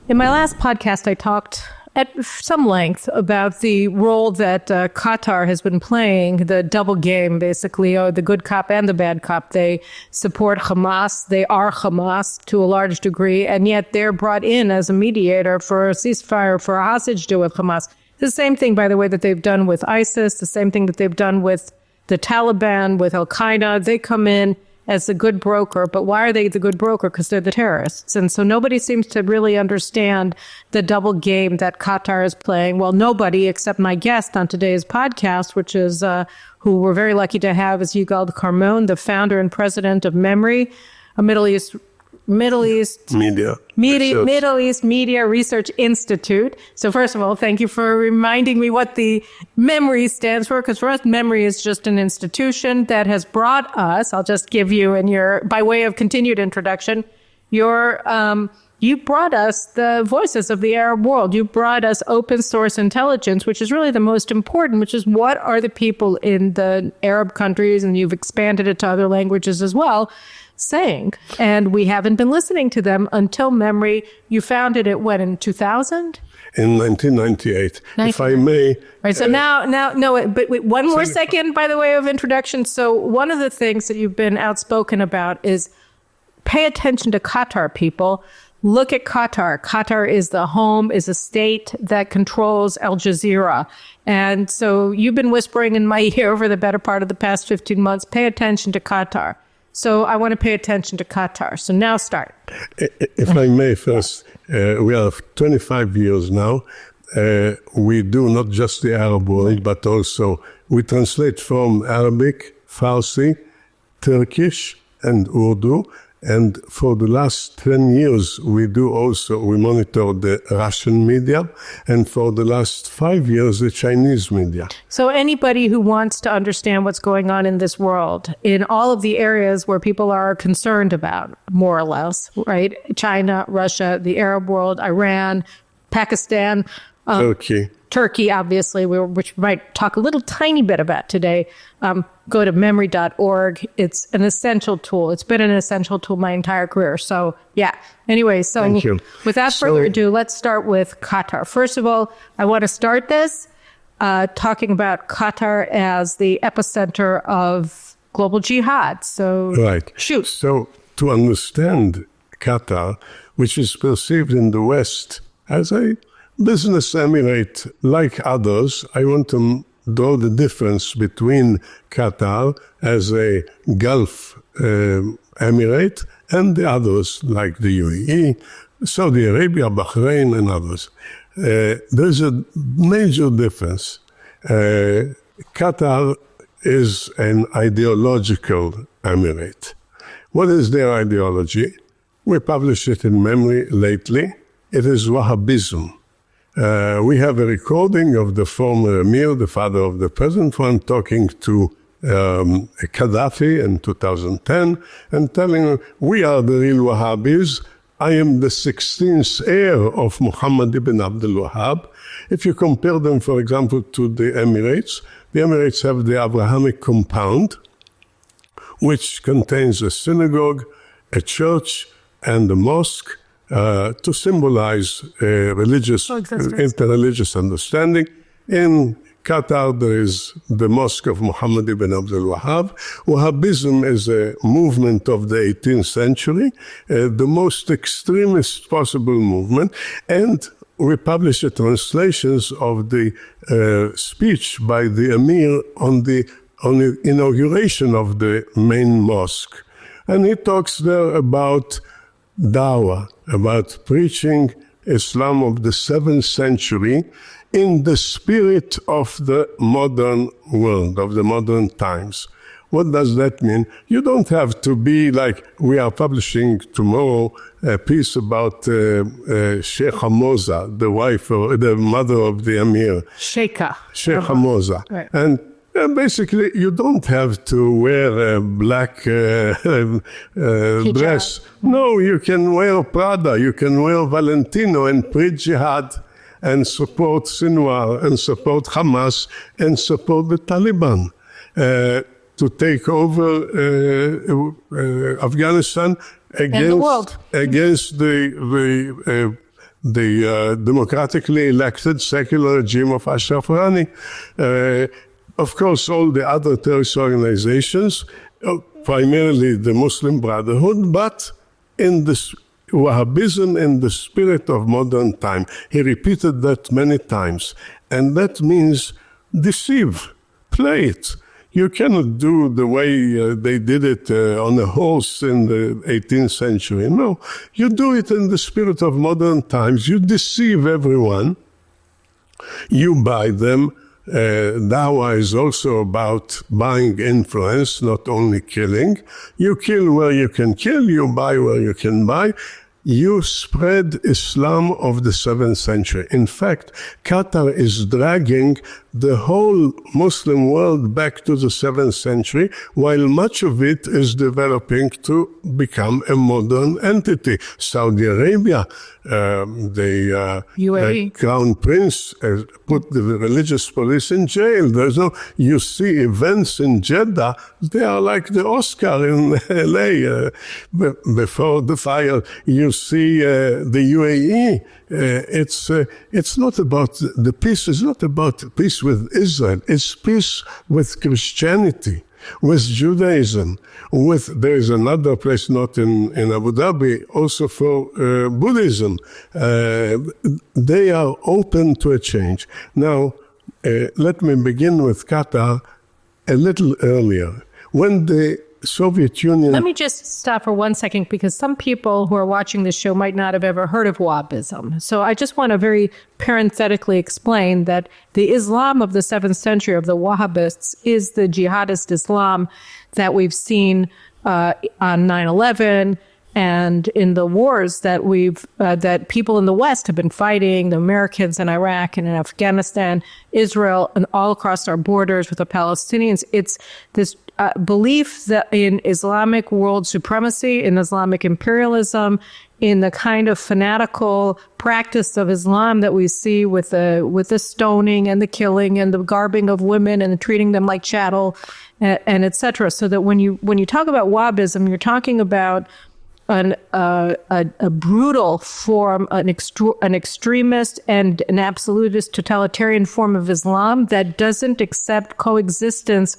In my last podcast, I talked at some length about the role that Qatar has been playing, the double game, basically, or the good cop and the bad cop. They support Hamas. They are Hamas to a large degree, and yet they're brought in as a mediator for a ceasefire, for a hostage deal with Hamas. The same thing, by the way, that they've done with ISIS, the same thing that they've done with the Taliban, with Al-Qaeda. They come in as a good broker, but why are they the good broker? Because they're the terrorists. And so nobody seems to really understand the double game that Qatar is playing. Well, nobody except my guest on today's podcast, which is who we're very lucky to have, is Yigal Carmon, the founder and president of MEMRI, a Middle East Media Research Institute. So first of all, thank you for reminding me what the MEMRI stands for, because for us, MEMRI is just an institution that has brought us, I'll just give you by way of continued introduction, you brought us the voices of the Arab world. You brought us open source intelligence, which is really the most important, which is what are the people in the Arab countries, and you've expanded it to other languages as well, saying, and we haven't been listening to them until MEMRI. You founded it when, in 2000? In 1998, if I may. Right. So but wait, one more second, by the way of introduction. So one of the things that you've been outspoken about is pay attention to Qatar, people. Look at Qatar. Qatar is a state that controls Al Jazeera. And so you've been whispering in my ear over the better part of the past 15 months, pay attention to Qatar. So I want to pay attention to Qatar. So now start. If I may first, we have 25 years now. We do not just the Arab world, but also we translate from Arabic, Farsi, Turkish, and Urdu. And for the last 10 years, we monitor the Russian media. And for the last 5 years, the Chinese media. So anybody who wants to understand what's going on in this world, in all of the areas where people are concerned about, more or less, right? China, Russia, the Arab world, Iran, Pakistan, Turkey, obviously, which we might talk a little tiny bit about today. Go to memri.org. It's an essential tool. It's been an essential tool my entire career. So, yeah. Anyway, so thank you. Without further ado, let's start with Qatar. First of all, I want to start this talking about Qatar as the epicenter of global jihad. So, right. Shoot. So, to understand Qatar, which is perceived in the West as a business emirate like others, I want to draw the difference between Qatar as a Gulf emirate and the others like the UAE, Saudi Arabia, Bahrain, and others. There's a major difference. Qatar is an ideological emirate. What is their ideology? We published it in MEMRI lately. It is Wahhabism. We have a recording of the former emir, the father of the present one, talking to Gaddafi in 2010 and telling him, we are the real Wahhabis. I am the 16th heir of Muhammad ibn Abdul Wahhab. If you compare them, for example, to the Emirates have the Abrahamic compound, which contains a synagogue, a church, and a mosque, to symbolize interreligious understanding. In Qatar, there is the Mosque of Muhammad ibn Abdul Wahhab. Wahhabism is a movement of the 18th century, the most extremist possible movement. And we published the translations of the speech by the emir on the inauguration of the main mosque. And he talks there about Dawah, about preaching Islam of the 7th century in the spirit of the modern world, of the modern times. What does that mean? You don't have to be like, we are publishing tomorrow a piece about Sheikh Hamoza, the wife or the mother of the emir. Sheikh Hamoza. Right. And basically, you don't have to wear a black dress. No, you can wear Prada, you can wear Valentino and preach jihad and support Sinwar and support Hamas and support the Taliban to take over Afghanistan against the the democratically elected secular regime of Ashraf Ghani. Of course, all the other terrorist organizations, primarily the Muslim Brotherhood, but in this Wahhabism in the spirit of modern time. He repeated that many times. And that means deceive, play it. You cannot do the way they did it on a horse in the 18th century. No, you do it in the spirit of modern times. You deceive everyone. You buy them. Dawah is also about buying influence, not only killing. You kill where you can kill, you buy where you can buy. You spread Islam of the 7th century. In fact, Qatar is dragging the whole Muslim world back to the 7th century, while much of it is developing to become a modern entity. Saudi Arabia, the UAE. Crown Prince put the religious police in jail. There's no, you see events in Jeddah, they are like the Oscar in LA. Before the fire, you see the UAE. It's not about, the peace is not about peace with Israel. It's peace with Christianity, with Judaism, there is another place, not in Abu Dhabi, also for Buddhism. They are open to a change. Now, let me begin with Qatar a little earlier. When the Soviet Union... Let me just stop for 1 second, because some people who are watching this show might not have ever heard of Wahhabism. So I just want to very parenthetically explain that the Islam of the 7th century, of the Wahhabists, is the jihadist Islam that we've seen on 9/11 and in the wars that that people in the West have been fighting, the Americans in Iraq and in Afghanistan, Israel, and all across our borders with the Palestinians. It's this belief that in Islamic world supremacy, in Islamic imperialism, in the kind of fanatical practice of Islam that we see with the stoning and the killing and the garbing of women and treating them like chattel, and et cetera. So that when you talk about Wahhabism, you're talking about a brutal form, an extremist and an absolutist totalitarian form of Islam that doesn't accept coexistence,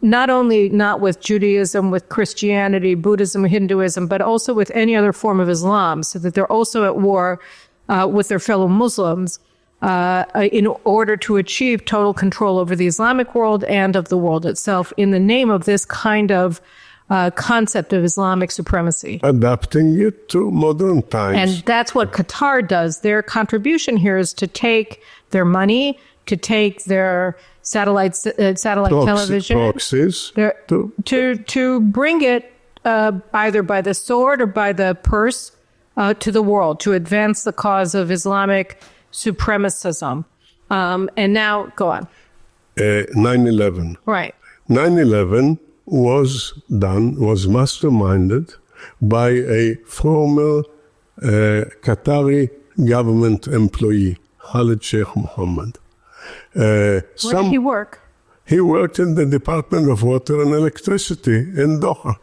not only not with Judaism, with Christianity, Buddhism, Hinduism, but also with any other form of Islam, so that they're also at war with their fellow Muslims in order to achieve total control over the Islamic world and of the world itself in the name of this kind of concept of Islamic supremacy. Adapting it to modern times. And that's what Qatar does. Their contribution here is to take their money, to take their satellite television, proxies, to bring it either by the sword or by the purse to the world, to advance the cause of Islamic supremacism. And now, go on. 9/11. Right. 9/11 was masterminded by a former Qatari government employee, Khalid Sheikh Mohammed. Where did he work? He worked in the Department of Water and Electricity in Doha.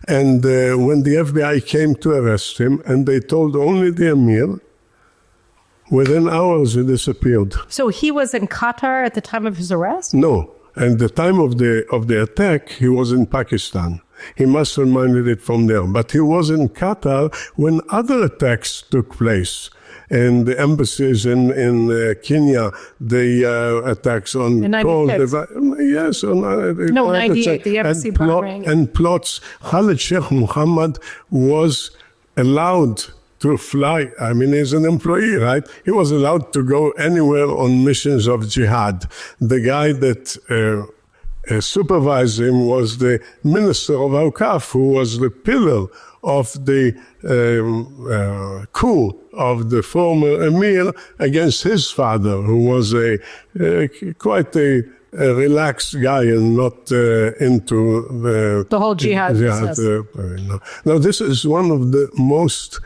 And when the FBI came to arrest him, and they told only the emir, within hours he disappeared. So he was in Qatar at the time of his arrest? No. At the time of the attack, he was in Pakistan. He masterminded it from there. But he was in Qatar when other attacks took place. And the embassies in Kenya, the attacks on... In 96. Yes. On, 98, the embassy bombing. And plots. Khalid Sheikh Mohammed was allowed to fly. I mean, he's an employee, right? He was allowed to go anywhere on missions of jihad. The guy that supervised him was the Minister of Awqaf, who was the pillar of the coup of the former emir against his father, who was quite a relaxed guy and not into the whole jihad. Now, this is one of the most,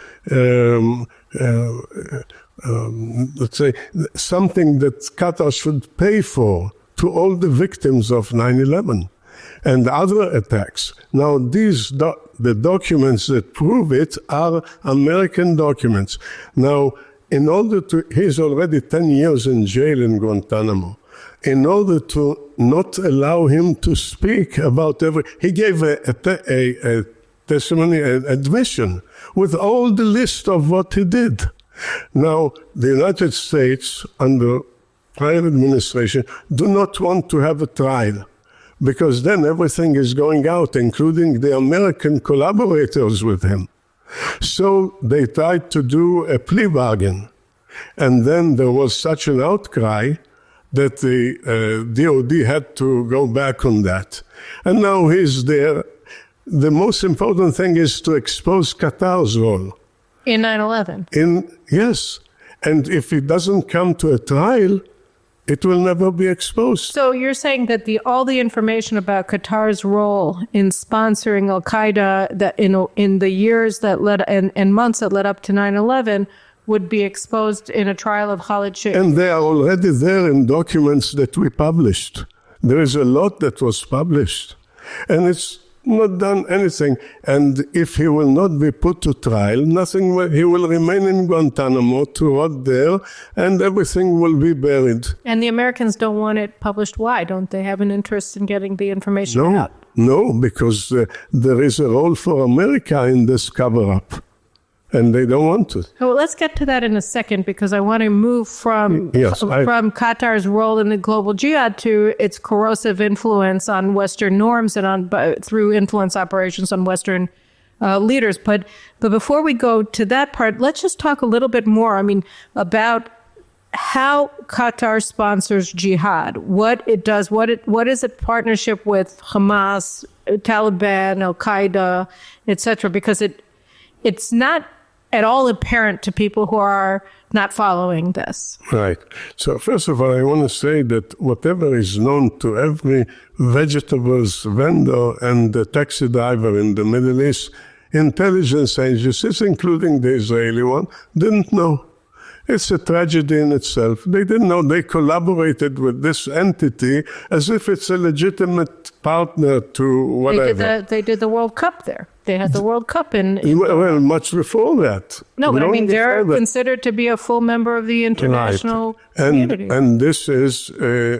let's say, something that Qatar should pay for to all the victims of 9/11 and other attacks. Now, the documents that prove it are American documents. Now, in order to, he's already 10 years in jail in Guantanamo. In order to not allow him to speak about he gave a testimony, an admission, with all the list of what he did. Now, the United States, under prior administration, do not want to have a trial, because then everything is going out, including the American collaborators with him. So they tried to do a plea bargain. And then there was such an outcry that the DOD had to go back on that. And now he's there. The most important thing is to expose Qatar's role. In 9/11. Yes. And if it doesn't come to a trial, it will never be exposed. So you're saying that all the information about Qatar's role in sponsoring Al-Qaeda that in the years that led and months that led up to 9/11 would be exposed in a trial of Khalid Sheikh. And they are already there in documents that we published. There is a lot that was published. And it's not done anything. And if he will not be put to trial, he will remain in Guantanamo to rot there, and everything will be buried. And the Americans don't want it published. Why? Don't they have an interest in getting the information out? No, because there is a role for America in this cover-up. And they don't want to. Well, let's get to that in a second, because I want to move from Qatar's role in the global jihad to its corrosive influence on Western norms and through influence operations on Western leaders. But before we go to that part, let's just talk a little bit more, about how Qatar sponsors jihad, what it does, what is its partnership with Hamas, Taliban, Al-Qaeda, etc., because it's not at all apparent to people who are not following this. Right. So first of all, I want to say that whatever is known to every vegetables vendor and the taxi driver in the Middle East, intelligence agencies, including the Israeli one, didn't know. It's a tragedy in itself. They didn't know. They collaborated with this entity as if it's a legitimate partner to whatever. They did the World Cup there. They had the World Cup in well, much before that. No, but they're considered to be a full member of the international community. And this is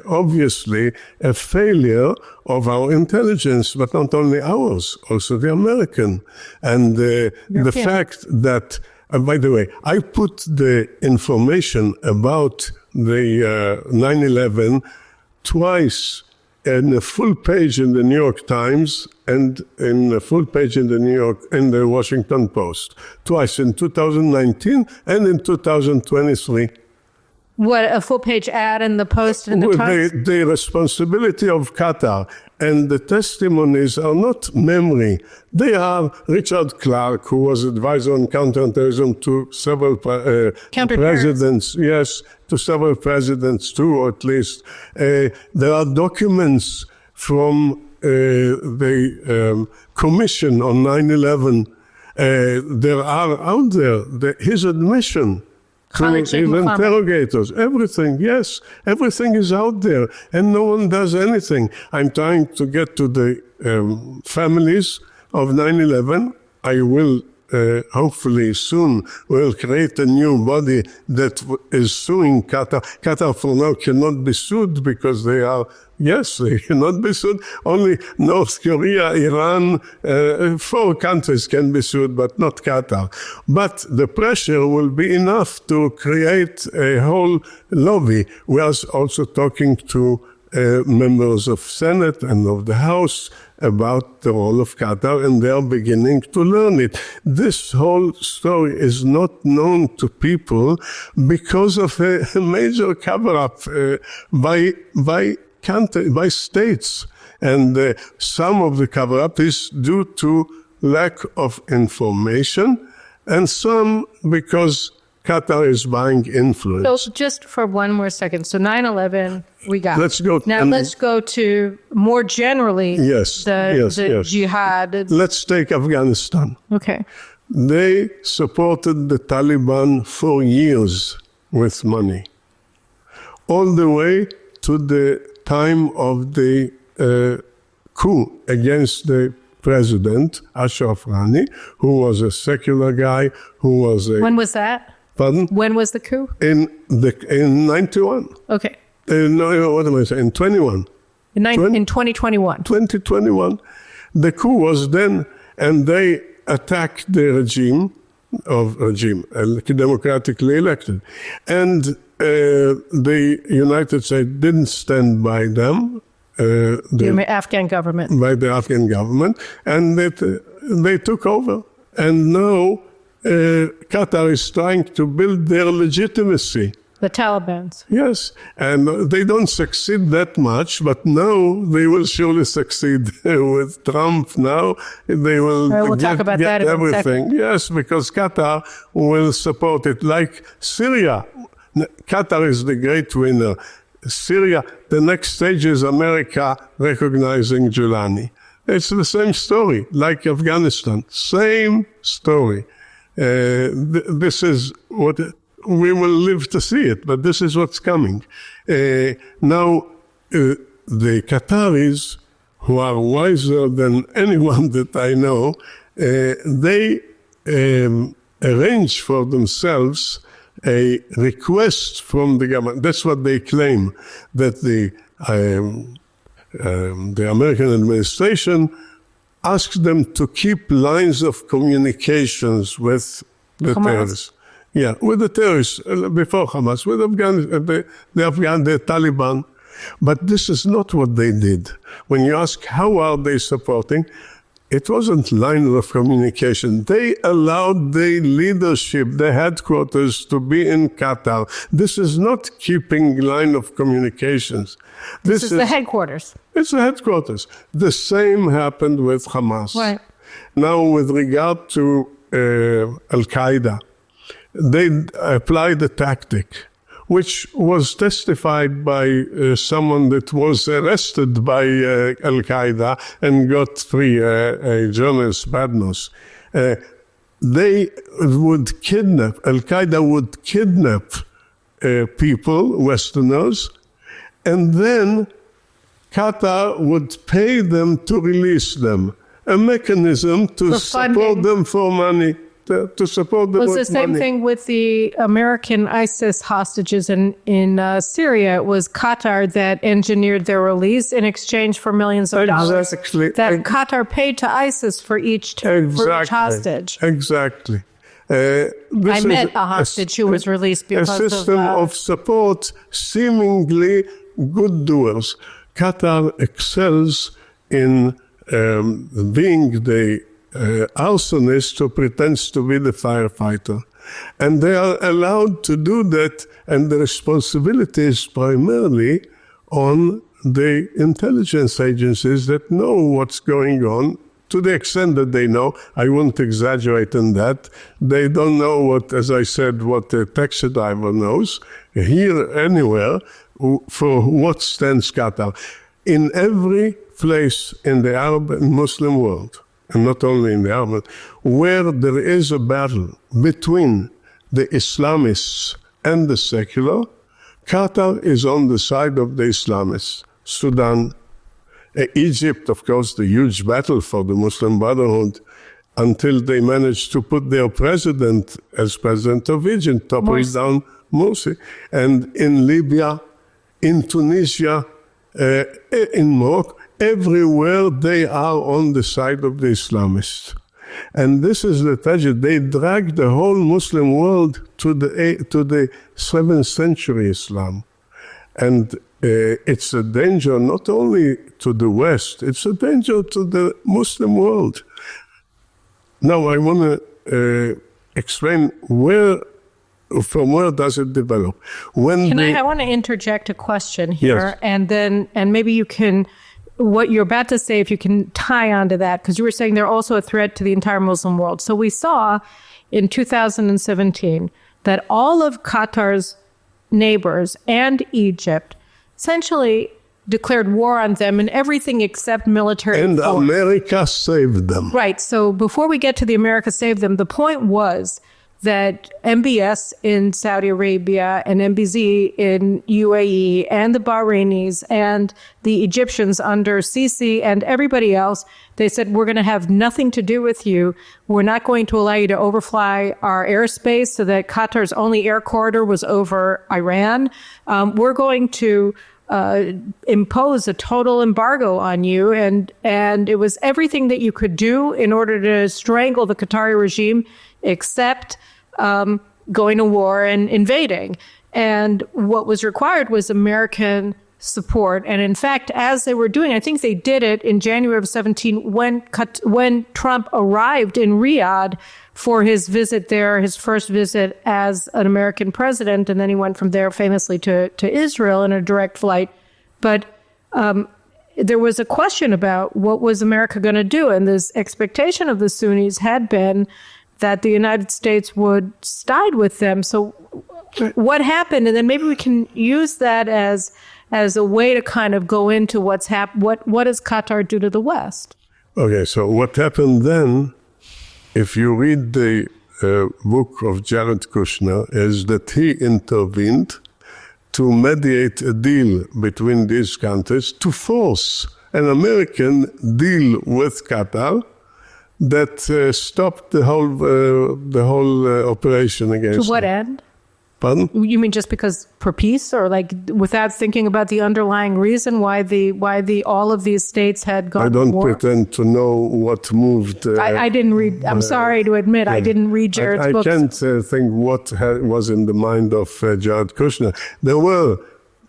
obviously a failure of our intelligence, but not only ours, also the American. And the fact that, by the way, I put the information about the 9/11 twice in a full page in the New York Times and in a full page in the Washington Post, twice in 2019 and in 2023. What, a full page ad in the Post and the Times? The responsibility of Qatar and the testimonies are not MEMRI. They are Richard Clark, who was advisor on counterterrorism to several presidents. Yes, to several presidents too, or at least. There are documents from the Commission on 9/11. There are out there his admission. His interrogators, everything, yes, everything is out there, and no one does anything. I'm trying to get to the families of 9/11. I will hopefully soon will create a new body that is suing Qatar. Qatar for now cannot be sued because they cannot be sued. Only North Korea, Iran, 4 countries can be sued, but not Qatar. But the pressure will be enough to create a whole lobby. We are also talking to members of Senate and of the House about the role of Qatar, and they are beginning to learn it. This whole story is not known to people because of a major cover-up by states. And some of the cover-up is due to lack of information, and some because Qatar is buying influence. So just for one more second. So 9/11, we got. Let's go. Let's go to more generally the jihad. Let's take Afghanistan. Okay. They supported the Taliban for years with money, all the way to the time of the coup against the president, Ashraf Ghani, who was a secular guy, who was a... When was that? Pardon? When was the coup? In 91. Okay. No, what am I saying? In 21. In 2021. 2021. The coup was then, and they attacked the regime, democratically elected. And the United States didn't stand by them. The Afghan government. By the Afghan government. And they took over. And now Qatar is trying to build their legitimacy. The Taliban's. Yes, and they don't succeed that much, but now they will surely succeed with Trump. Now they will we'll talk about that in everything. A second. Yes, because Qatar will support it, like Syria. Qatar is the great winner. Syria, the next stage is America recognizing Giuliani. It's the same story, like Afghanistan. Same story. This is what... We will live to see it, but this is what's coming. Now, the Qataris, who are wiser than anyone that I know, they arrange for themselves a request from the government. That's what they claim, that the American administration asked them to keep lines of communications with the terrorists. Yeah, with the terrorists before Hamas, with the Taliban. But this is not what they did. When you ask how are they supporting, it wasn't line of communication. They allowed the leadership, the headquarters, to be in Qatar. This is not keeping line of communications. This is the headquarters. It's the headquarters. The same happened with Hamas. Right. Now, with regard to Al-Qaeda, they applied a tactic, which was testified by someone that was arrested by Al-Qaeda and got free, a journalist, Badnos. They would kidnap, Al-Qaeda would kidnap people, Westerners, and then Qatar would pay them to release them. A mechanism to support them for money. To support them. It was the same thing with the American ISIS hostages in Syria. It was Qatar that engineered their release in exchange for millions of dollars that Qatar paid to ISIS for each hostage. Exactly. I met a hostage who was released because of... A system of support, seemingly good doers. Qatar excels in being the arsonist who pretends to be the firefighter. And they are allowed to do that, and the responsibility is primarily on the intelligence agencies that know what's going on, to the extent that they know. I won't exaggerate in that. They don't know what, as I said, what a taxi driver knows, here, anywhere, for what stands Qatar. In every place in the Arab and Muslim world, and not only in the Arab, where there is a battle between the Islamists and the secular, Qatar is on the side of the Islamists. Sudan, Egypt, of course, the huge battle for the Muslim Brotherhood, until they managed to put their president as president of Egypt, topple down Morsi. And in Libya, in Tunisia, in Morocco, everywhere they are on the side of the Islamists. And this is the tragedy. They dragged the whole Muslim world to the 7th century Islam. And it's a danger not only to the West, it's a danger to the Muslim world. Now I want to explain from where does it develop. I want to interject a question here, yes. and maybe you can, what you're about to say, if you can tie onto that, because you were saying they're also a threat to the entire Muslim world. So we saw in 2017 that all of Qatar's neighbors and Egypt essentially declared war on them and everything except military and force. America saved them. Right. So before we get to the America saved them, the point was that MBS in Saudi Arabia and MBZ in UAE and the Bahrainis and the Egyptians under Sisi and everybody else, they said, we're going to have nothing to do with you. We're not going to allow you to overfly our airspace, so that Qatar's only air corridor was over Iran. We're going to impose a total embargo on you. And it was everything that you could do in order to strangle the Qatari regime, except going to war and invading. And what was required was American support. And in fact, as they were doing, I think they did it in January of 17 when Trump arrived in Riyadh for his visit there, his first visit as an American president. And then he went from there famously to Israel in a direct flight. But there was a question about what was America going to do. And this expectation of the Sunnis had been that the United States would side with them. So what happened? And then maybe we can use that as a way to kind of go into what's happened. What does Qatar do to the West? Okay, so what happened then, if you read the book of Jared Kushner, is that he intervened to mediate a deal between these countries to force an American deal with Qatar that stopped the whole operation against To what them. end? Pardon? You mean just because for peace, or like without thinking about the underlying reason why all of these states had gone I don't to war? pretend to know what moved. I didn't read. I'm sorry to admit, I didn't read Jared's I books. can't think what was in the mind of Jared Kushner.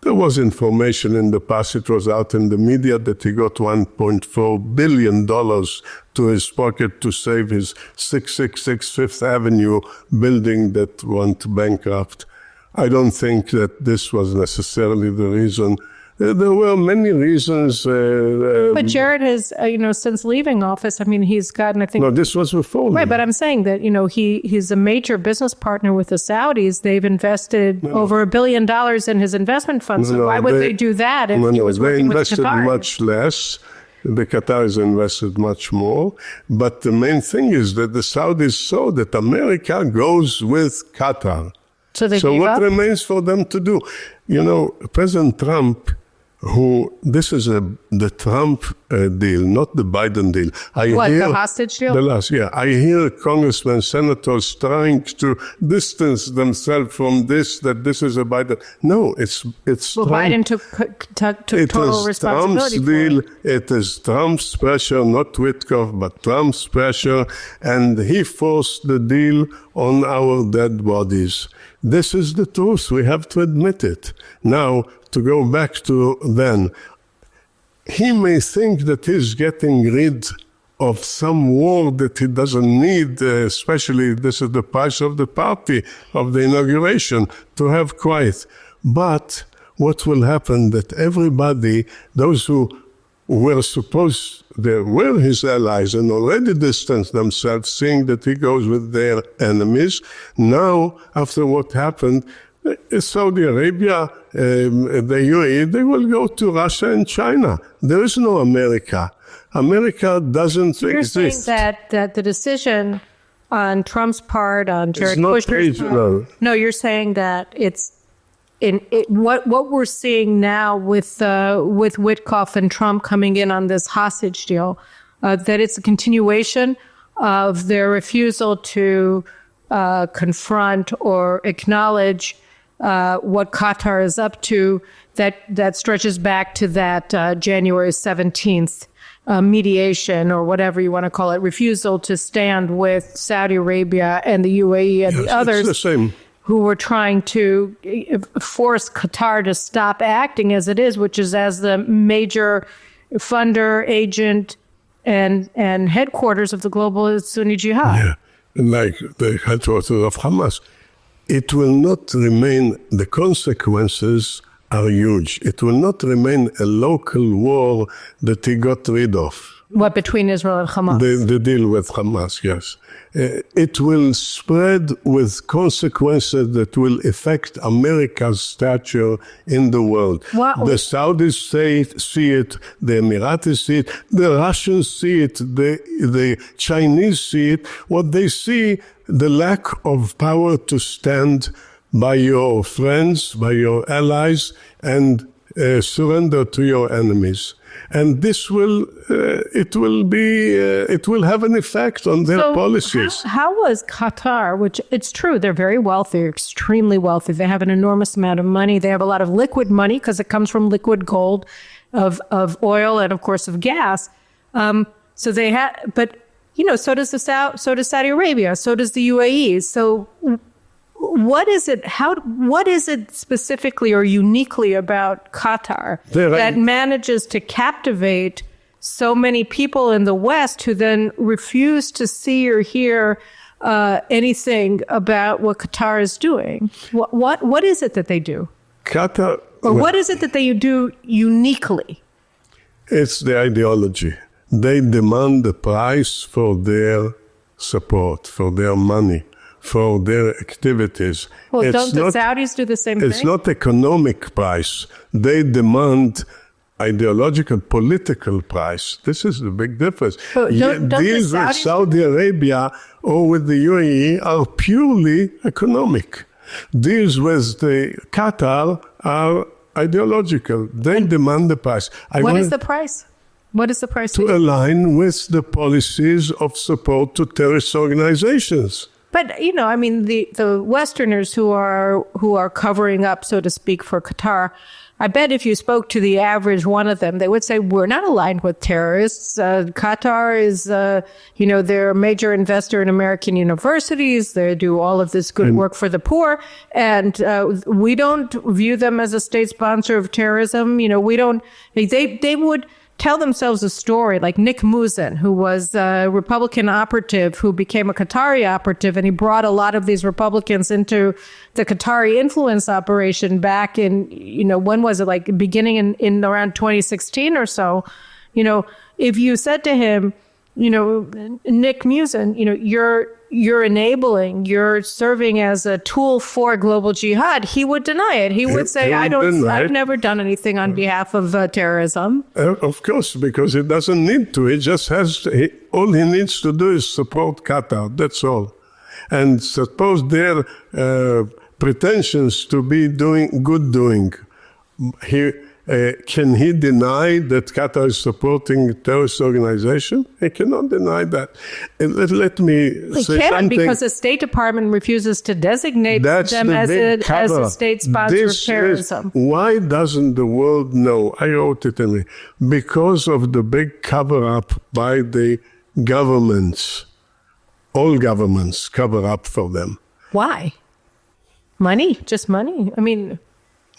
There was information in the past, it was out in the media, that he got $1.4 billion to his pocket to save his 666 Fifth Avenue building that went bankrupt. I don't think that this was necessarily the reason. There were many reasons. But Jared has, since leaving office, I mean, he's gotten, I think... No, this was before. Right, but I'm saying that, he's a major business partner with the Saudis. They've invested over $1 billion in his investment fund. So why would they do that if he was working with They invested Qatar? much less. The Qataris invested much more. But the main thing is that the Saudis saw that America goes with Qatar. So they So gave what up? remains for them to do? President Trump, this is the Trump deal, not the Biden deal. The hostage deal? The last, yeah. I hear congressmen, senators trying to distance themselves from that this is a Biden. No, it's Well, Trump. Biden took total responsibility Trump's for deal. it. It is Trump's pressure, not Witkoff, but Trump's pressure. And he forced the deal on our dead bodies. This is the truth. We have to admit it. Now, to go back to then, he may think that he's getting rid of some war that he doesn't need, especially this is the price of the party, of the inauguration, to have quiet. But what will happen that everybody, those who were supposed, they were his allies and already distanced themselves, seeing that he goes with their enemies, now, after what happened, Saudi Arabia, the UAE, they will go to Russia and China. There is no America. America doesn't You're exist. saying that the decision on Trump's part, on Jared not Kushner's regional. part, no, you're saying that what we're seeing now with Witkoff and Trump coming in on this hostage deal, that it's a continuation of their refusal to confront or acknowledge what Qatar is up to, that stretches back to that January 17th mediation, or whatever you want to call it, refusal to stand with Saudi Arabia and the UAE and the others It's the same. who were trying to force Qatar to stop acting as it is, which is as the major funder, agent, and headquarters of the global Sunni jihad. Yeah, like the headquarters of Hamas. It will not remain, the consequences are huge. It will not remain a local war that he got rid of. What, between Israel and Hamas? The deal with Hamas, yes. It will spread with consequences that will affect America's stature in the world. Wow. The Saudis see it, the Emiratis see it, the Russians see it, the Chinese see it. What they see, the lack of power to stand by your friends, by your allies, and surrender to your enemies. And this will have an effect on their policies. How was Qatar, which it's true, they're very wealthy, extremely wealthy. They have an enormous amount of money. They have a lot of liquid money because it comes from liquid gold, of oil, and of course of gas. So they had, but so does so does Saudi Arabia, so does the UAE. So what is it specifically or uniquely about Qatar that manages to captivate so many people in the West who then refuse to see or hear anything about what Qatar is doing? What is it that they do? Qatar, or what is it that they do uniquely? It's the ideology. They demand the price for their support, for their money, for their activities. Well, don't the Saudis do the same thing? It's not economic price. They demand ideological, political price. This is the big difference. Deals with Saudi Arabia or with the UAE are purely economic. Deals with the Qatar are ideological. They demand the price. What is the price? What is the price? To align with the policies of support to terrorist organizations. But, the Westerners who are covering up, so to speak, for Qatar, I bet if you spoke to the average one of them, they would say, we're not aligned with terrorists. Qatar is, they're a major investor in American universities. They do all of this good work for the poor. And we don't view them as a state sponsor of terrorism. They would tell themselves a story like Nick Musin, who was a Republican operative who became a Qatari operative, and he brought a lot of these Republicans into the Qatari influence operation back in, when was it, like beginning in around 2016 or so. If you said to him, Nick Musin, you're enabling, you're serving as a tool for global jihad, he would deny it. He would say, I've never done anything on behalf of terrorism. Of course, because he doesn't need to. He just all he needs to do is support Qatar. That's all. And suppose their pretensions to be doing good doing, can he deny that Qatar is supporting terrorist organization? He cannot deny that. And let me say something. Because the State Department refuses to designate them as a state sponsor of terrorism. Why doesn't the world know? I wrote it in me. Because of the big cover-up by the governments. All governments cover up for them. Why? Money? Just money?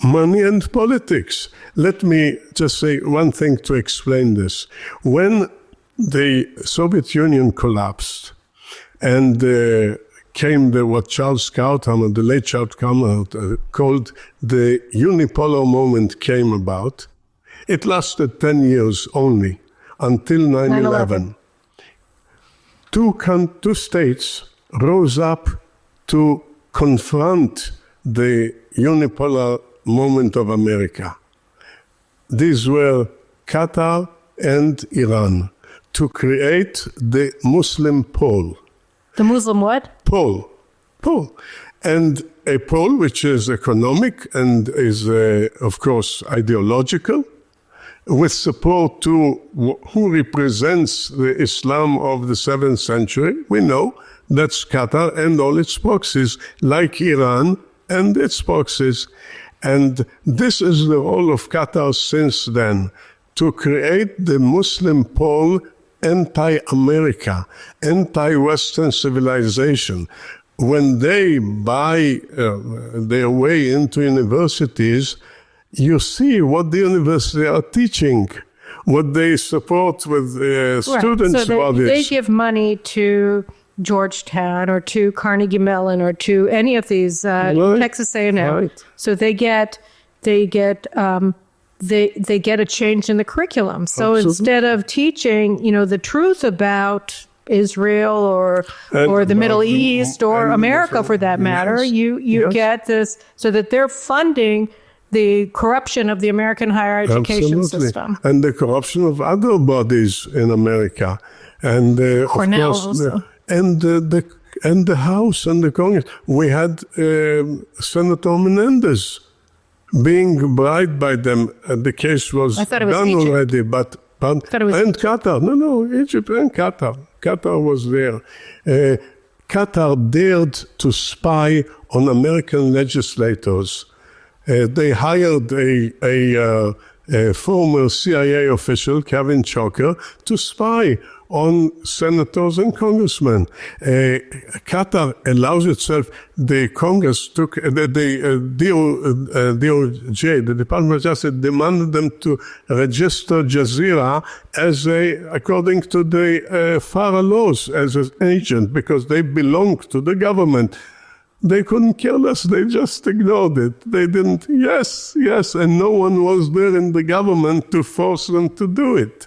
Money and politics. Let me just say one thing to explain this. When the Soviet Union collapsed and came what Charles Krauthammer, the late Charles Krauthammer, called the unipolar moment came about, it lasted 10 years only, until 9/11. Two states rose up to confront the unipolar moment of America. These were Qatar and Iran, to create the Muslim pole. The Muslim what? Pole. And a pole which is economic and is, of course, ideological, with support to who represents the Islam of the 7th century. We know that's Qatar and all its proxies, like Iran and its proxies. And this is the role of Qatar since then, to create the Muslim pole, anti-America, anti-Western civilization. When they buy their way into universities, you see what the universities are teaching, what they support with students' bodies. They give money to Georgetown or to Carnegie Mellon or to any of these Texas A&M. Right. So they get a change in the curriculum. So Absolutely. Instead of teaching, the truth about Israel or the Middle East or America for that matter, you get this, so that they're funding the corruption of the American higher education system. And the corruption of other bodies in America. And Cornell of course, also. And and the House and the Congress. We had Senator Menendez being bribed by them. The case was thought it was done Egypt. already, but thought it was and Qatar. No, Egypt and Qatar. Qatar was there. Qatar dared to spy on American legislators. They hired a former CIA official, Kevin Choker, to spy on senators and congressmen. Qatar allows itself, the Congress took, the DOJ, the Department of Justice, demanded them to register Jazeera as according to the FARA laws, as an agent, because they belong to the government. They couldn't kill us. They just ignored it. They didn't, yes, and no one was there in the government to force them to do it.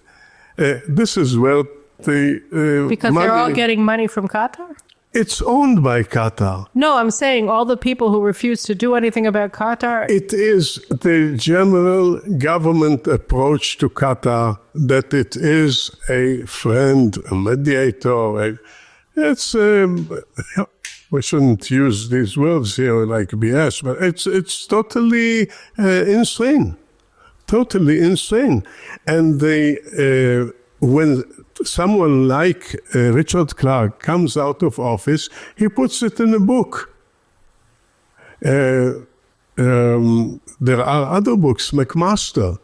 This is where because money, they're all getting money from Qatar? It's owned by Qatar. No, I'm saying all the people who refuse to do anything about Qatar. It is the general government approach to Qatar that it is a friend, a mediator. We shouldn't use these words here like BS, but it's totally insane. Totally insane. And when someone like Richard Clark comes out of office, he puts it in a book. There are other books. McMaster,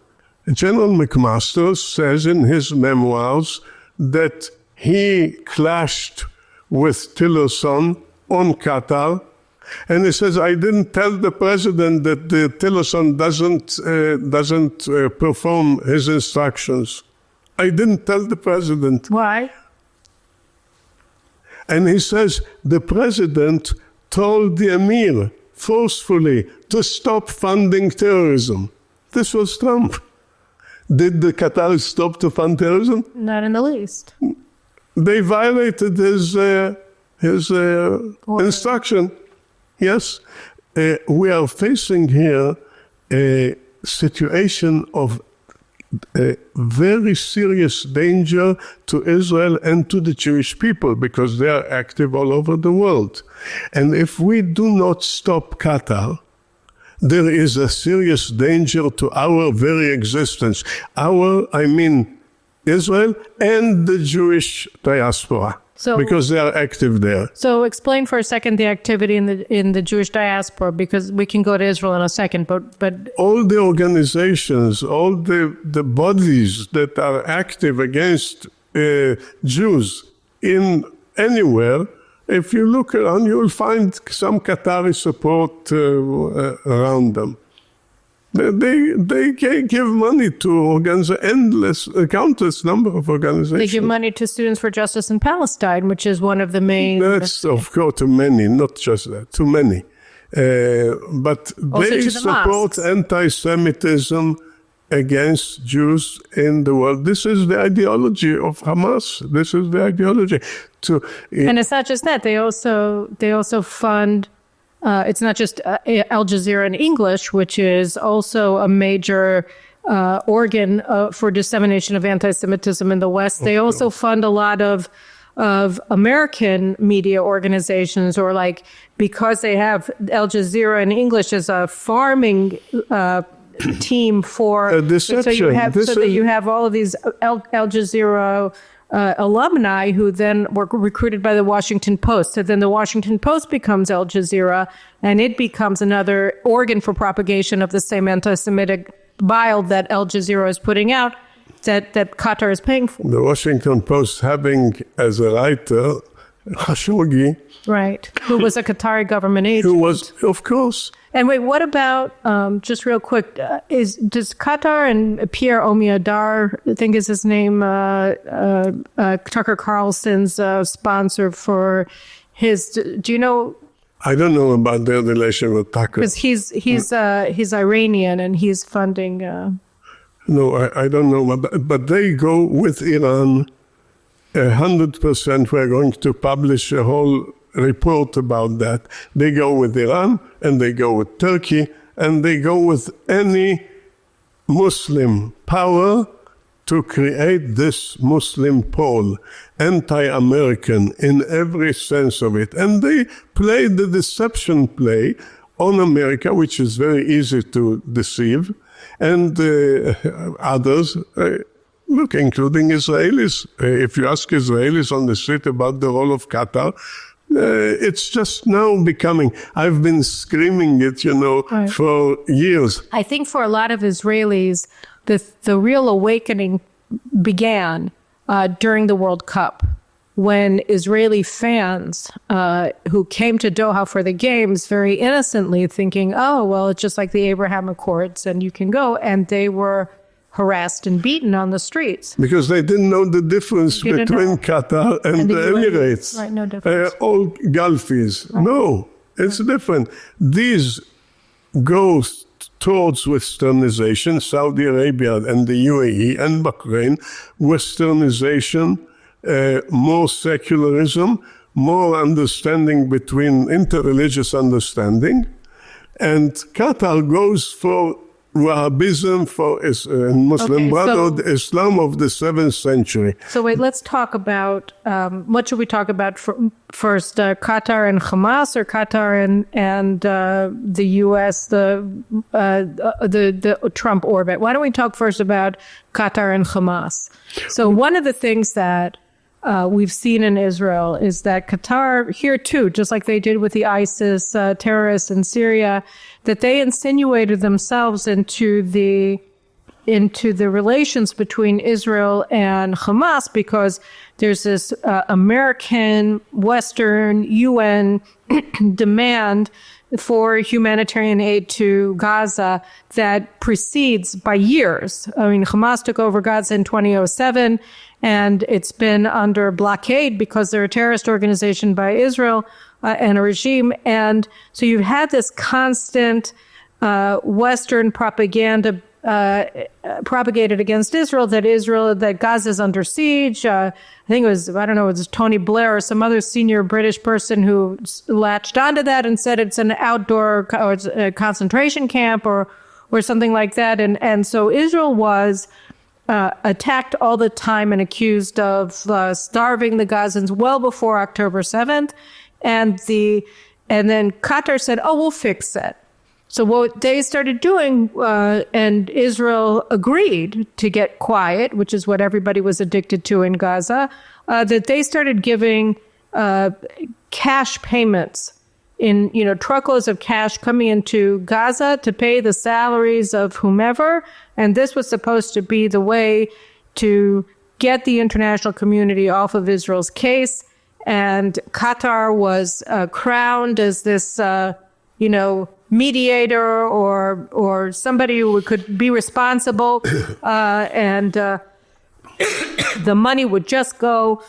General McMaster says in his memoirs that he clashed with Tillerson on Qatar, and he says, I didn't tell the president that the Tillerson doesn't perform his instructions. I didn't tell the president. Why? And he says, the president told the emir forcefully to stop funding terrorism. This was Trump. Did the Qataris stop to fund terrorism? Not in the least. They violated his instruction. Yes. We are facing here a situation of a very serious danger to Israel and to the Jewish people because they are active all over the world. And if we do not stop Qatar, there is a serious danger to our very existence. Israel and the Jewish diaspora. Because they are active there. So explain for a second the activity in the Jewish diaspora, because we can go to Israel in a second, but all the organizations, all the bodies that are active against Jews in anywhere, if you look around, you will find some Qatari support around them. They give money to countless number of organizations. They give money to Students for Justice in Palestine, which is one of the main... That's, of course, to many, not just that, to many. But they support anti-Semitism against Jews in the world. This is the ideology of Hamas. This is the ideology. And it's not just that. They also fund... it's not just Al Jazeera in English, which is also a major organ for dissemination of anti-Semitism in the West. They also fund a lot of American media organizations, or because they have Al Jazeera in English as a farming team for deception. So that you have all of these Al Jazeera alumni who then were recruited by the Washington Post. So then the Washington Post becomes Al Jazeera, and it becomes another organ for propagation of the same anti-Semitic bile that Al Jazeera is putting out, that Qatar is paying for. The Washington Post having as a writer Khashoggi. Right, who was a Qatari government agent. Who was, of course. And wait, what about, just real quick, does Qatar and Pierre Omiadar, I think is his name, Tucker Carlson's sponsor for his, do you know? I don't know about their relation with Tucker. Because he's Iranian and he's funding. No, I don't know, but they go with Iran 100%. We're going to publish a whole report about that. They go with Iran, and they go with Turkey, and they go with any Muslim power to create this Muslim pole, anti-American in every sense of it. And they played the deception play on America, which is very easy to deceive, and others, look, including Israelis. If you ask Israelis on the street about the role of Qatar, it's just now becoming, I've been screaming it, right, for years. I think for a lot of Israelis, the real awakening began during the World Cup, when Israeli fans who came to Doha for the games very innocently thinking, oh, well, it's just like the Abraham Accords and you can go. And they were harassed and beaten on the streets. Because they didn't know the difference between Qatar and the Emirates. Right, no difference. All Gulfies. Right. No, it's different. These go towards westernization, Saudi Arabia and the UAE and Bahrain, westernization, more secularism, more understanding between interreligious understanding. And Qatar goes for Wahhabism, for Muslim Brotherhood, Islam of the 7th century. So wait, let's talk about, what should we talk about first, Qatar and Hamas, or Qatar and the U.S., the Trump orbit? Why don't we talk first about Qatar and Hamas? So one of the things that we've seen in Israel is that Qatar, here too, just like they did with the ISIS terrorists in Syria, that they insinuated themselves into the relations between Israel and Hamas, because there's this American, Western, UN demand for humanitarian aid to Gaza that precedes by years. I mean, Hamas took over Gaza in 2007, and it's been under blockade because they're a terrorist organization by Israel and a regime. And so you've had this constant Western propaganda propagated against Israel, that Gaza is under siege. I think it was Tony Blair or some other senior British person who latched onto that and said it's an outdoor or it's a concentration camp or something like that. And so Israel was attacked all the time and accused of starving the Gazans well before October 7th. And then Qatar said, oh, we'll fix it. So what they started doing, and Israel agreed to get quiet, which is what everybody was addicted to in Gaza, that they started giving cash payments in, truckloads of cash coming into Gaza to pay the salaries of whomever. And this was supposed to be the way to get the international community off of Israel's case. And Qatar was crowned as this, mediator or somebody who could be responsible, and the money would just go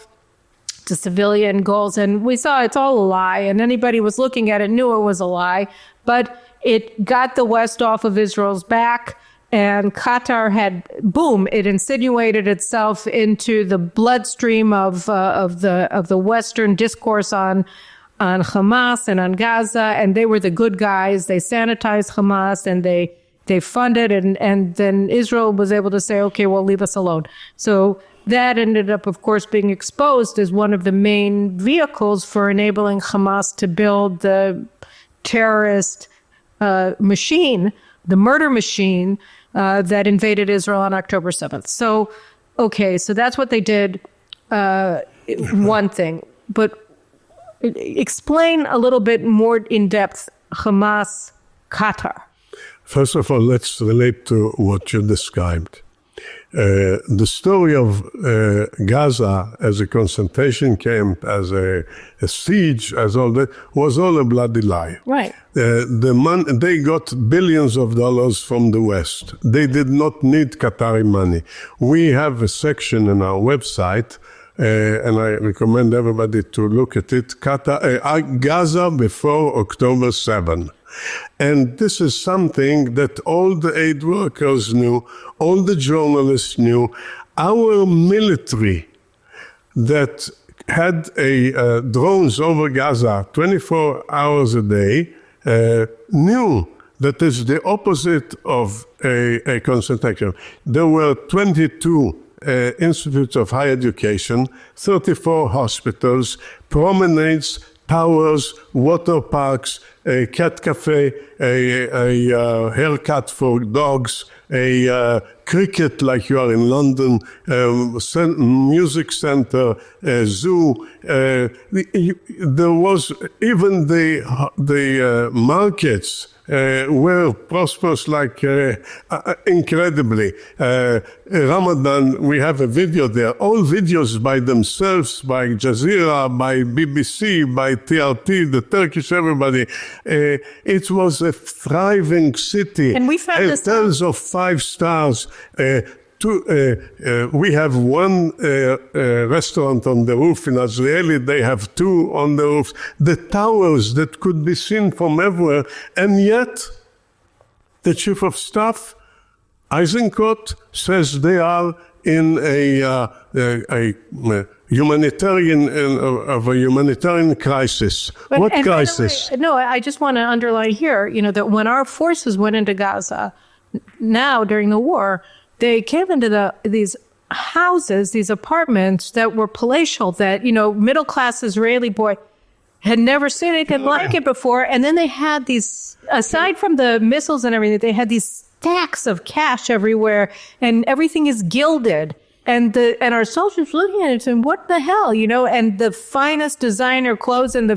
to civilian goals. And we saw it's all a lie, and anybody who was looking at it knew it was a lie, but it got the West off of Israel's back. And Qatar had, it insinuated itself into the bloodstream of the Western discourse on Hamas and on Gaza, and they were the good guys. They sanitized Hamas and they funded, and then Israel was able to say, okay, well, leave us alone. So that ended up, of course, being exposed as one of the main vehicles for enabling Hamas to build the terrorist machine, the murder machine that invaded Israel on October 7th. So, okay, so that's what they did, one thing. But explain a little bit more in depth Hamas, Qatar. First of all, let's relate to what you described. The story of Gaza as a concentration camp, as a siege, as all that, was all a bloody lie. Right. They got billions of dollars from the West. They did not need Qatari money. We have a section on our website, and I recommend everybody to look at it, Gaza before October 7. And this is something that all the aid workers knew, all the journalists knew. Our military that had drones over Gaza 24 hours a day knew that it's the opposite of a concentration. There were 22 institutes of higher education, 34 hospitals, promenades, towers, water parks, a cat cafe, a haircut for dogs, a cricket like you are in London, music center, a zoo. There was even the markets were prosperous like incredibly. Ramadan, we have a video there, all videos by themselves, by Jazeera, by BBC, by TRT, the Turkish, everybody. It was a thriving city. And we found this hotels of 5 stars. We have one restaurant on the roof. In Israeli, they have 2 on the roofs. The towers that could be seen from everywhere. And yet, the chief of staff, Eisenkot, says they are in a humanitarian crisis. What crisis? No, I just want to underline here, that when our forces went into Gaza, now during the war, they came into these houses, these apartments that were palatial, that, middle-class Israeli boy had never seen anything like it before. And then they had these, aside from the missiles and everything, they had these stacks of cash everywhere, and everything is gilded. And our soldiers looking at it saying, what the hell, and the finest designer clothes in the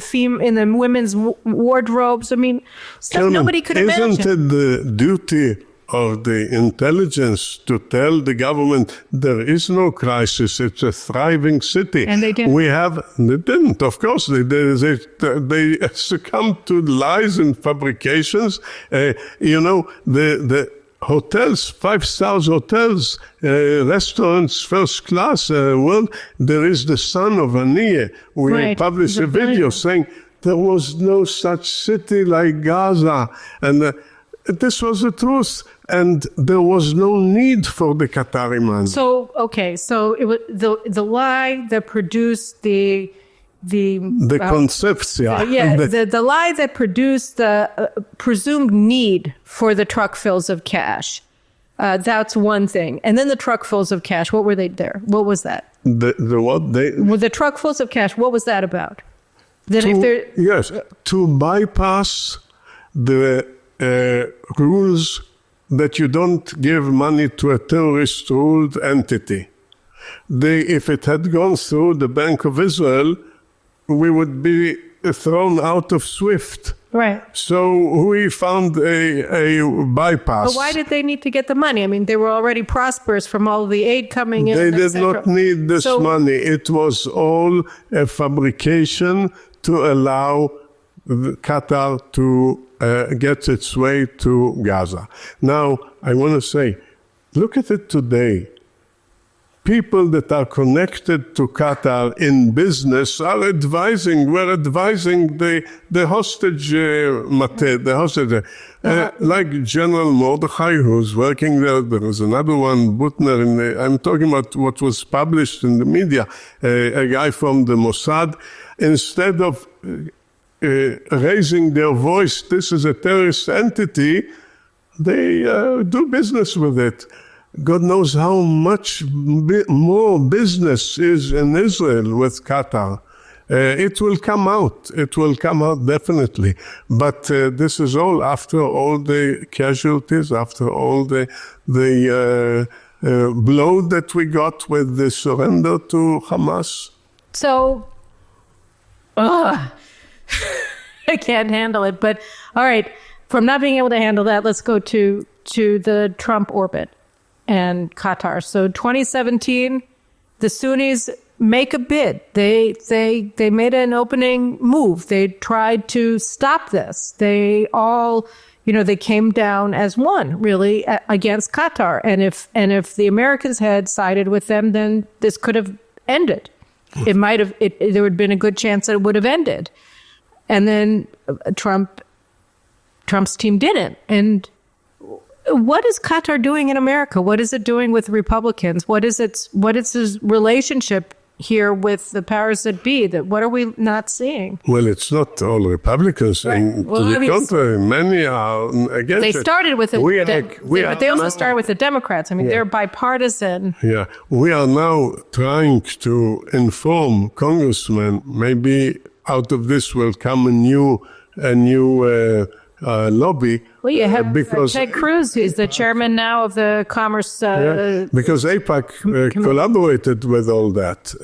women's wardrobes. I mean, stuff nobody could imagine. Isn't it the duty of the intelligence to tell the government there is no crisis, it's a thriving city? And they didn't. They didn't, of course. They succumbed to lies and fabrications. The hotels, 5-star hotels, restaurants, first class world. There is the son of Anieh. We published a video saying there was no such city like Gaza. And this was the truth. And there was no need for the Qatari money. So it was the lie that produced the conception. The lie that produced the presumed need for the truckfuls of cash. That's one thing. And then the truckfuls of cash, what were they there? What was that? The what? The truckfuls of cash, what was that about? To bypass the rules that you don't give money to a terrorist-ruled entity. If it had gone through the Bank of Israel, we would be thrown out of SWIFT. Right. So we found a bypass. But why did they need to get the money? I mean, they were already prosperous from all the aid coming in. They did not need this money. It was all a fabrication to allow Qatar to get its way to Gaza. Now, I want to say, look at it today. People that are connected to Qatar in business are advising the hostage, like General Mordechai, who's working there. There was another one, Butner, I'm talking about what was published in the media, a guy from the Mossad. Instead of raising their voice, this is a terrorist entity, they do business with it. God knows how much more business is in Israel with Qatar. It will come out. It will come out definitely. But this is all after all the casualties, after all the blow that we got with the surrender to Hamas. So, I can't handle it. But all right, from not being able to handle that, let's go to the Trump orbit and Qatar. So 2017, the Sunnis make a bid. They made an opening move. They tried to stop this. They all, they came down as one, really, against Qatar. And if the Americans had sided with them, then this could have ended. It might have. There would have been a good chance that it would have ended. And then Trump's team didn't. And what is Qatar doing in America? What is it doing with Republicans? What is its relationship here with the powers that be? That what are we not seeing? Well, it's not all Republicans, and Well, to the I mean, contrary, many are against They it. started with it, but they also started with the Democrats. I mean, they're bipartisan. Yeah, we are now trying to inform congressmen. Maybe out of this will come a new lobby. Well, you have because Ted Cruz, who's the chairman now of the Commerce. because AIPAC collaborated with all that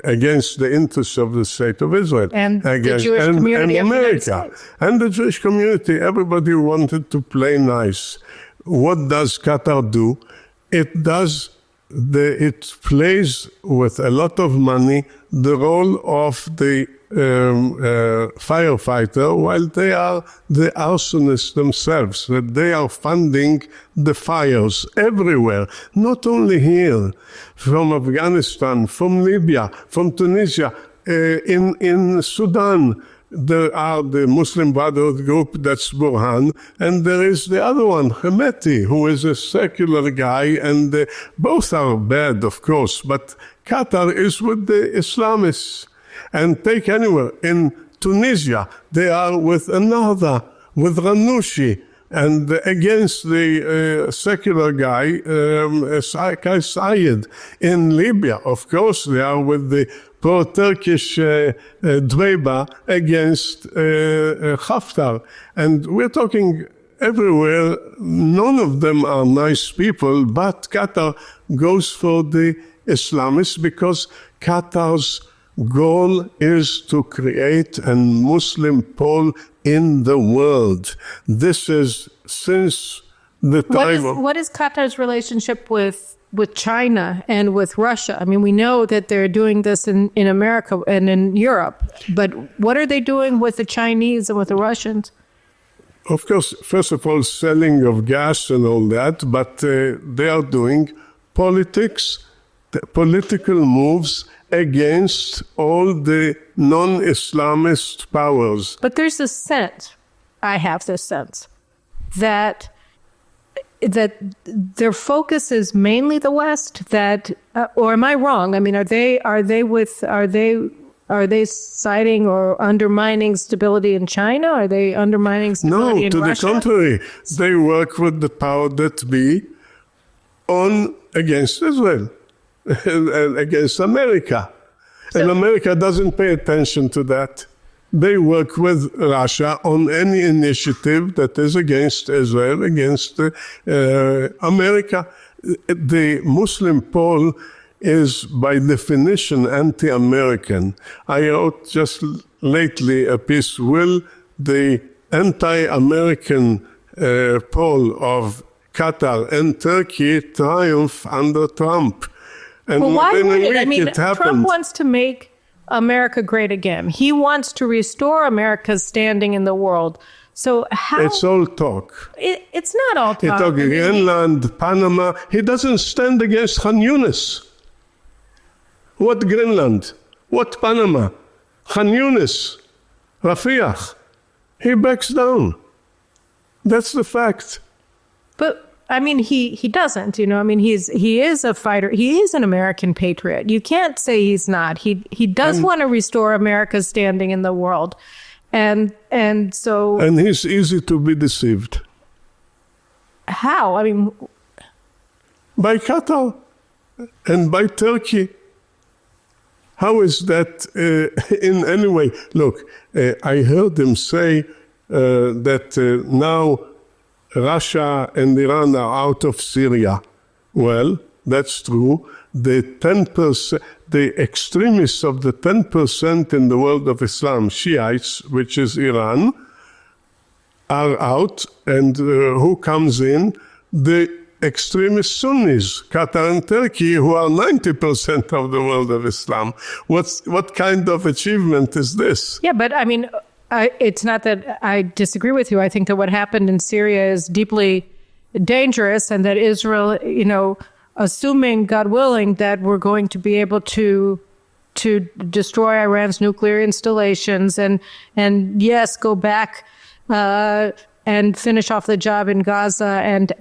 against the interests of the State of Israel And the against, Jewish community and of the United America States. and the Jewish community. Everybody wanted to play nice. What does Qatar do? It does. It plays with a lot of money the role of the firefighter, while they are the arsonists themselves. That they are funding the fires everywhere, not only here, from Afghanistan, from Libya, from Tunisia, in Sudan. There are the Muslim Brotherhood group, that's Burhan, and there is the other one, Hemeti, who is a secular guy, and both are bad, of course, but Qatar is with the Islamists. And take anywhere, in Tunisia, they are with another, with Ranouchi, and against the secular guy, Kais Sayed. In Libya, of course, they are with the pro-Turkish Dweba against Haftar. And we're talking everywhere. None of them are nice people, but Qatar goes for the Islamists because Qatar's goal is to create a Muslim pole in the world. This is since the time What is Qatar's relationship with China and with Russia? I mean, we know that they're doing this in America and in Europe, but what are they doing with the Chinese and with the Russians? Of course, first of all, selling of gas and all that, but they are doing politics, political moves against all the non-Islamist powers. But there's this sense, I have this sense, that their focus is mainly the West. That, or am I wrong? I mean, are they siding or undermining stability in China? Are they undermining stability in Russia? No, to the contrary, they work with the power that be against Israel. And against America. And America doesn't pay attention to that. They work with Russia on any initiative that is against Israel, against America. The Muslim pole is by definition anti-American. I wrote just lately a piece, will the anti-American pole of Qatar and Turkey triumph under Trump? And well, why would it? I mean, Trump wants to make America great again. He wants to restore America's standing in the world. So how? It's all talk. It's not all talk. He talks Greenland, Panama. He doesn't stand against Khan Yunis. What Greenland? What Panama? Khan Yunis, Rafiah. He backs down. That's the fact. But I mean, he doesn't, you know. I mean, he is a fighter. He is an American patriot. You can't say he's not. He does want to restore America's standing in the world, and so. And he's easy to be deceived. How? I mean, by Qatar and by Turkey. How is that in any way? Look, I heard him say that now Russia and Iran are out of Syria. Well, that's true. The 10%, the extremists of the 10% in the world of Islam, Shiites, which is Iran, are out. And who comes in? The extremist Sunnis, Qatar and Turkey, who are 90% of the world of Islam. What kind of achievement is this? Yeah, but I mean, it's not that I disagree with you. I think that what happened in Syria is deeply dangerous, and that Israel, you know, assuming, God willing, that we're going to be able to destroy Iran's nuclear installations and yes, go back and finish off the job in Gaza and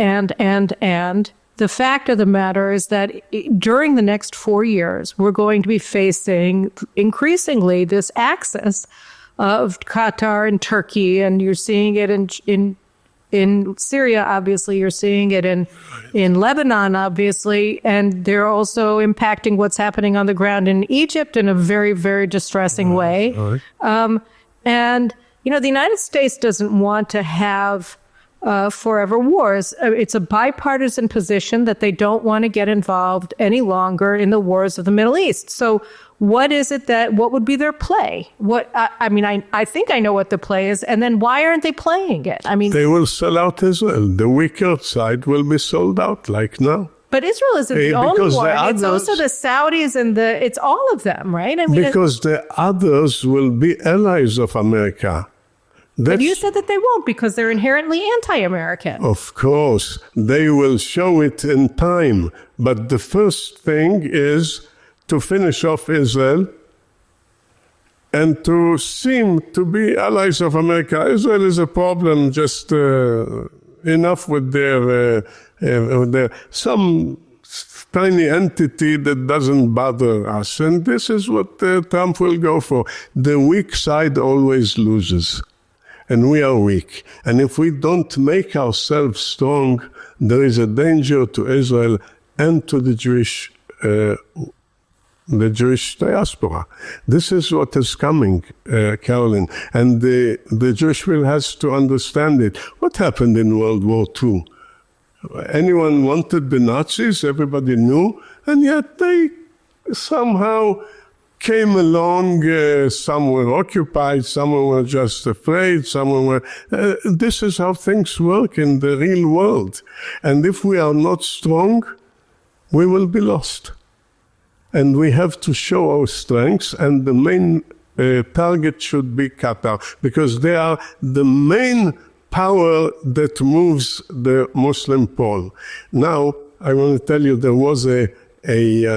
the fact of the matter is that during the next 4 years, we're going to be facing increasingly this axis of Qatar and Turkey, and you're seeing it in Syria, obviously, you're seeing it in Lebanon, obviously, and they're also impacting what's happening on the ground in Egypt in a very, very distressing way. And, the United States doesn't want to have forever wars. It's a bipartisan position that they don't want to get involved any longer in the wars of the Middle East. So what would be their play? I think I know what the play is. And then why aren't they playing it? They will sell out Israel. The weaker side will be sold out like now. But Israel isn't the only one. It's also the Saudis and it's all of them, right? Because the others will be allies of America. But you said that they won't because they're inherently anti-American. Of course, they will show it in time. But the first thing is to finish off Israel and to seem to be allies of America. Israel is a problem, just enough with their some tiny entity that doesn't bother us. And this is what Trump will go for. The weak side always loses. And we are weak. And if we don't make ourselves strong, there is a danger to Israel and to the Jewish diaspora. This is what is coming, Caroline. And the Jewish will has to understand it. What happened in World War II? Anyone wanted the Nazis, everybody knew, and yet they somehow came along. Some were occupied, some were just afraid, some were... this is how things work in the real world. And if we are not strong, we will be lost. And we have to show our strengths, and the main target should be Qatar, because they are the main power that moves the Muslim pole. Now, I want to tell you, there was a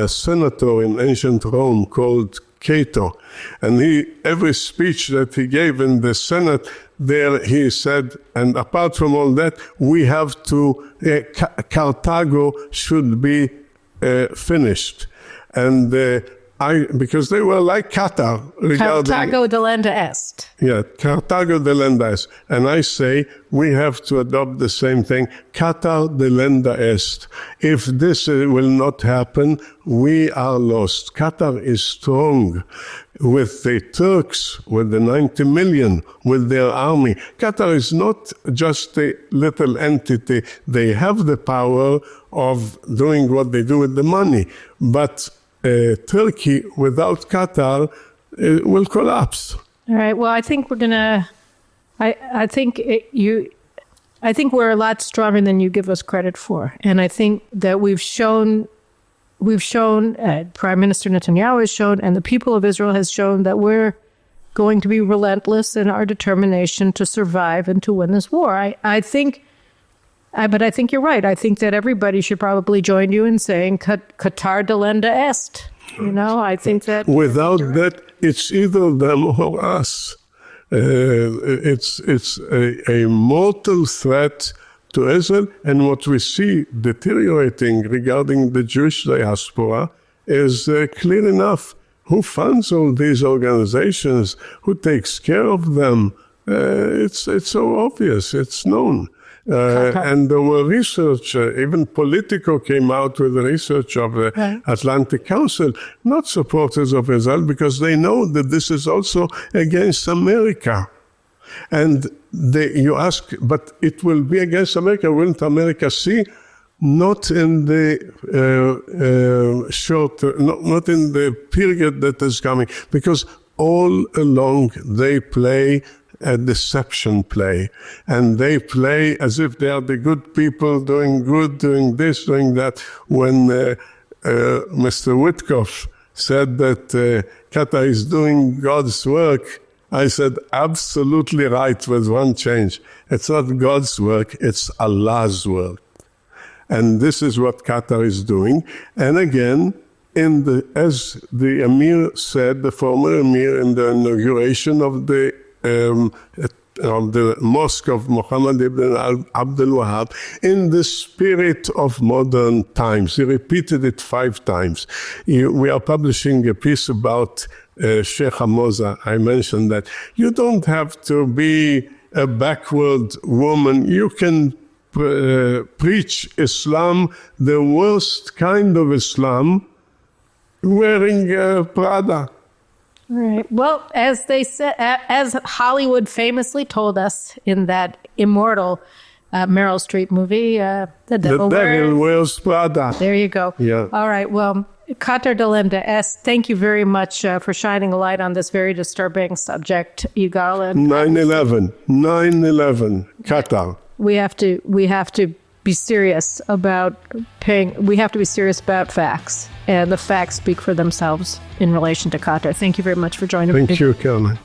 senator in ancient Rome called Cato, and every speech that he gave in the Senate, there he said, and apart from all that, we have to, Carthago should be finished. And because they were like Qatar. Carthago delenda est. Yeah, Carthago delenda est. And I say we have to adopt the same thing. Qatar delenda est. If this will not happen, we are lost. Qatar is strong with the Turks, with the 90 million, with their army. Qatar is not just a little entity. They have the power of doing what they do with the money. But Turkey without Qatar will collapse. All right. Well, I think we're gonna. I think we're a lot stronger than you give us credit for, and I think that we've shown. Prime Minister Netanyahu has shown, and the people of Israel has shown that we're going to be relentless in our determination to survive and to win this war. But I think you're right. I think that everybody should probably join you in saying Qatar delenda est. I think that... Without that, it's either them or us. It's a mortal threat to Israel. And what we see deteriorating regarding the Jewish diaspora is clear enough. Who funds all these organizations? Who takes care of them? It's so obvious. It's known. And there were research, even Politico came out with the research of the Atlantic Council, not supporters of Israel, because they know that this is also against America. And you ask, but it will be against America. Wouldn't America see? Not in the not in the period that is coming, because all along they play a deception play, and they play as if they are the good people doing good, doing this, doing that. When Mr. Witkoff said that Qatar is doing God's work, I said, absolutely right, with one change. It's not God's work, it's Allah's work. And this is what Qatar is doing. And again, as the Emir said, the former Emir, in the inauguration of the of the Mosque of Muhammad ibn Abdul Wahab in the spirit of modern times. He repeated it 5 times. We are publishing a piece about Sheikh Hamoza. I mentioned that you don't have to be a backward woman. You can preach Islam, the worst kind of Islam, wearing Prada. All right. Well, as they said, as Hollywood famously told us in that immortal Meryl Streep movie, the devil wears Prada. There you go. Yeah. All right. Well, Qatar Dilemma S, thank you very much for shining a light on this very disturbing subject, Yigal. 9/11, Qatar. We have to be serious about we have to be serious about facts, and the facts speak for themselves in relation to Qatar. Thank you very much for joining me. Thank you, Caroline.